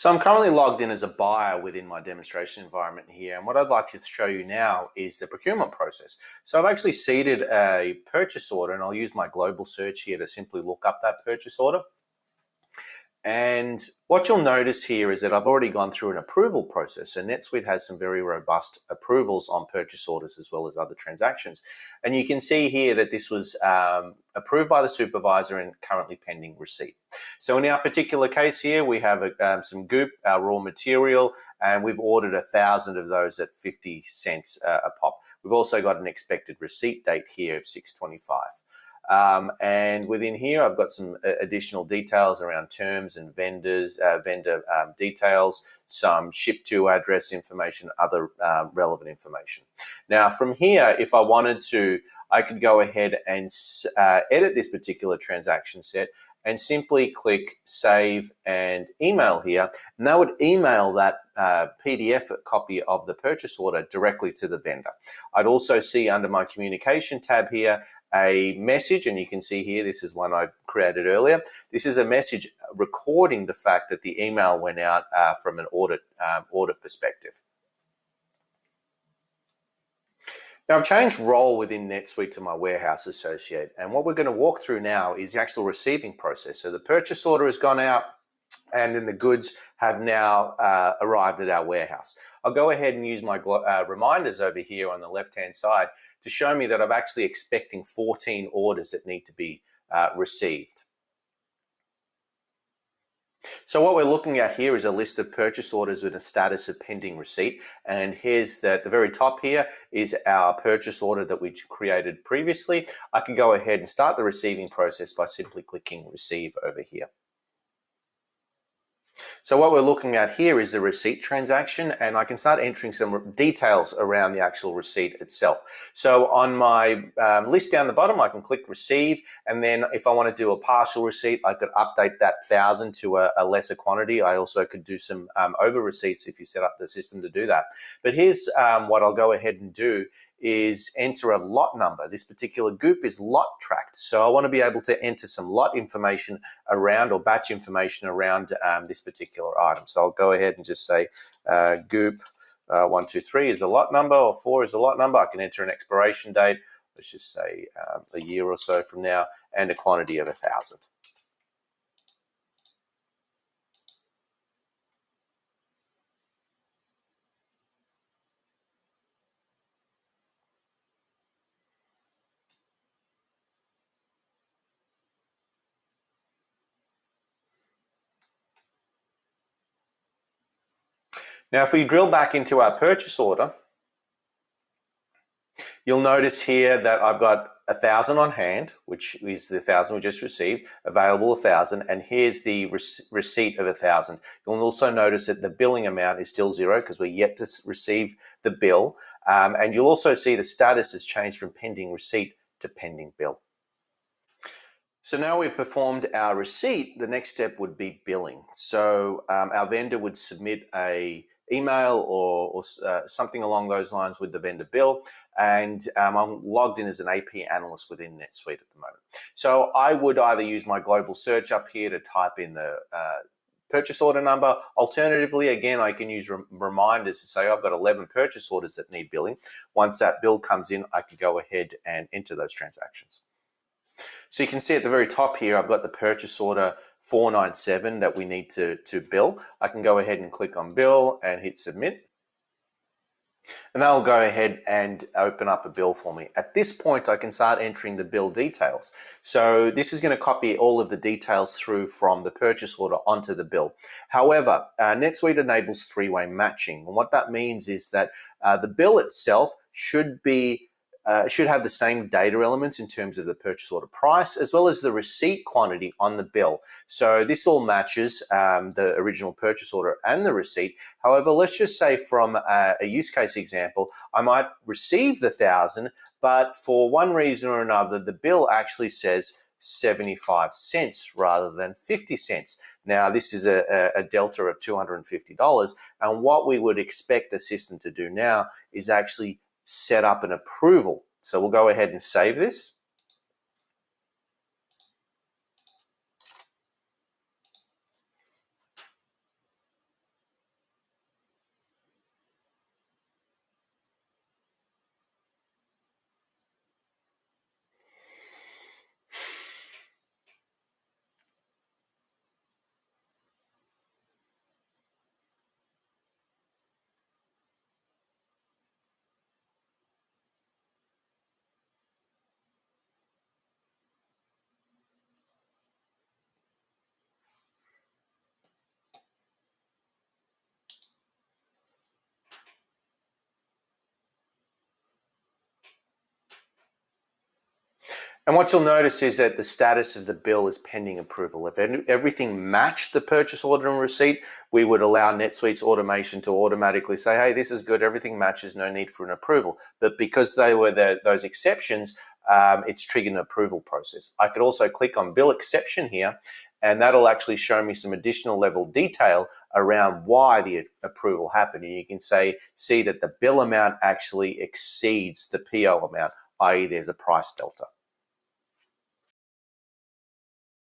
So I'm currently logged in as a buyer within my demonstration environment here, and what I'd like to show you now is the procurement process. So I've actually seeded a purchase order, and I'll use my global search here to simply look up that purchase order. And what you'll notice here is that I've already gone through an approval process. So NetSuite has some very robust approvals on purchase orders as well as other transactions. And you can see here that this was approved by the supervisor and currently pending receipt. So in our particular case here, we have some goop, our raw material, and we've ordered 1,000 of those at 50 cents a pop. We've also got an expected receipt date here of 6/25. And within here, I've got some additional details around terms and vendor details, some ship to address information, other relevant information. Now, from here, if I wanted to, I could go ahead and edit this particular transaction set and simply click save and email here. And that would email that PDF copy of the purchase order directly to the vendor. I'd also see under my communication tab here a message, and you can see here, this is one I created earlier. This is a message recording the fact that the email went out from an audit perspective. Now I've changed role within NetSuite to my warehouse associate, and what we're going to walk through now is the actual receiving process. So the purchase order has gone out, and then the goods have now arrived at our warehouse. I'll go ahead and use my reminders over here on the left-hand side to show me that I'm actually expecting 14 orders that need to be received. So what we're looking at here is a list of purchase orders with a status of pending receipt. And here's at the very top here is our purchase order that we created previously. I can go ahead and start the receiving process by simply clicking receive over here. So what we're looking at here is the receipt transaction, and I can start entering some details around the actual receipt itself. So on my list down the bottom, I can click receive, and then if I want to do a partial receipt, I could update that 1,000 to a lesser quantity. I also could do some over receipts if you set up the system to do that. But here's what I'll go ahead and do is enter a lot number. This particular goop is lot tracked. So I want to be able to enter some lot information around, or batch information around this particular item. So I'll go ahead and just say goop 123 is a lot number, or 4 is a lot number. I can enter an expiration date. Let's just say a year or so from now, and a quantity of 1,000. Now, if we drill back into our purchase order, you'll notice here that I've got 1,000 on hand, which is the 1,000 we just received, available 1,000, and here's the receipt of 1,000. You'll also notice that the billing amount is still 0 because we're yet to receive the bill, and you'll also see the status has changed from pending receipt to pending bill. So now we've performed our receipt, the next step would be billing. So our vendor would submit a email or something along those lines with the vendor bill, and I'm logged in as an AP analyst within NetSuite at the moment. So I would either use my global search up here to type in the purchase order number. Alternatively, again, I can use reminders to say I've got 11 purchase orders that need billing. Once that bill comes in, I can go ahead and enter those transactions. So you can see at the very top here, I've got the purchase order 497 that we need to bill. I can go ahead and click on bill and hit submit. And that'll go ahead and open up a bill for me. At this point, I can start entering the bill details. So this is going to copy all of the details through from the purchase order onto the bill. However, NetSuite enables three-way matching. And what that means is that the bill itself should have the same data elements in terms of the purchase order price, as well as the receipt quantity on the bill. So this all matches the original purchase order and the receipt. However, let's just say from a use case example, I might receive the 1,000, but for one reason or another, the bill actually says 75 cents rather than 50 cents. Now, this is a delta of $250, and what we would expect the system to do now is actually set up an approval. So we'll go ahead and save this. And what you'll notice is that the status of the bill is pending approval. If everything matched the purchase order and receipt, we would allow NetSuite's automation to automatically say, hey, this is good, everything matches, no need for an approval. But because they were those exceptions, it's triggered an approval process. I could also click on bill exception here, and that'll actually show me some additional level detail around why the approval happened. And you can see that the bill amount actually exceeds the PO amount, i.e. there's a price delta.